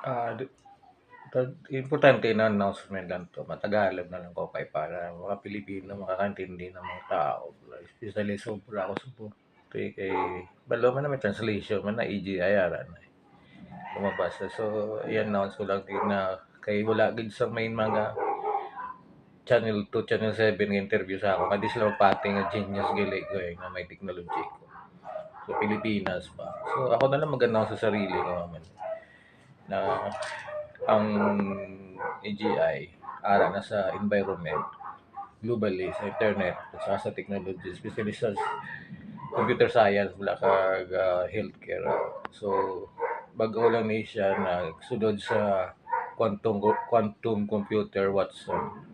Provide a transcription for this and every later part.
Ah, di importante na announcement lang 'to, matagalog na lang ko kay para mga Pilipino makakaintindi ng mga tao, especially sobra ako subo kay balo man na may translation man na EGI ara na lumabas na. So i-announce ko lang din na kay wala gid sa main mga Channel 2, Channel 7 nga interview sa ako kadi sila magpati nga genius gali ko nga may technology ko sa Pilipinas pa. So ako na lang mag-announce sa sarili ko naman na ang AGI ara na sa environment globally sa internet at saka sa technology especially sa computer science wala kag healthcare. So bag-o lang ni siya na sunod sa quantum computer Watson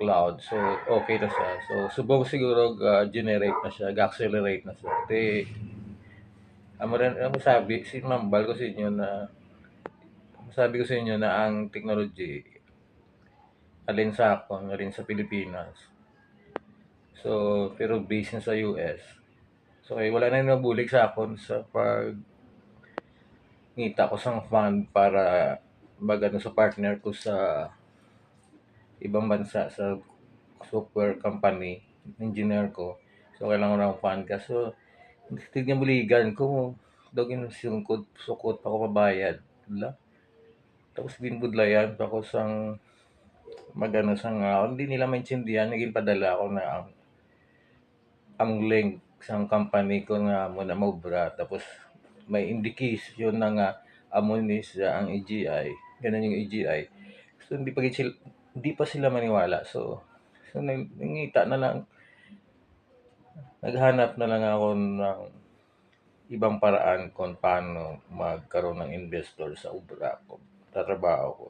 cloud. So okay na siya. So subong siguro generate na siya, ga-accelerate na siya. Amo rin amo sabi si Mambal ko sa inyo na sabi ko sa inyo na ang technology alin sa akon alin sa Pilipinas. So pero based na sa US. So wala na nabulig sa akon sa pag ngita ko sang fund para magano sa partner ko sa ibang bansa sa software company, engineer ko. So kailangan ko ng fund ka. So tignan buligan ko dagin sungkod sukot pa ko mabayad. Wala. Tapos binbudlayan pa ko sang magano sang hindi nila maintindihan naging padala ko na ang link sang company ko nga mo na mobra tapos may indication na nga amo ni siya ang AGI ganun yung AGI so hindi pa sila maniwala so nangita na lang naghanap na lang ako ng ibang paraan kung paano magkaroon ng investor sa obra ko sa trabaho ko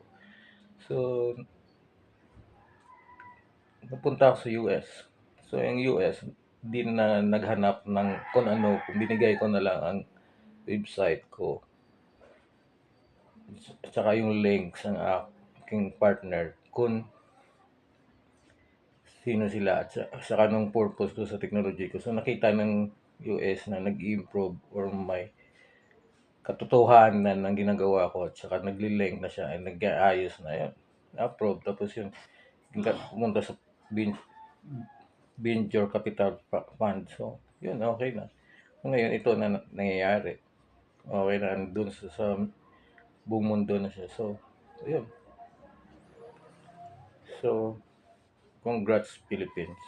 so napunta ako sa US so yung US din na naghanap ng kung ano kung binigay ko na lang ang website ko at saka yung link sa aking partner kung sino sila at saka anong purpose ko sa technology ko. So nakita ng US na nag-improve or may katotohanan ng ginagawa ko at saka nagli-link na siya ay nag-aayos na yan. Approve tapos yun pumunta sa venture capital fund. So yun okay na. Ngayon ito na nangyayari. Okay na dun sa buong mundo na siya. So yun. So congrats Philippines,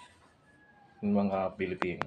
mga Pilipino.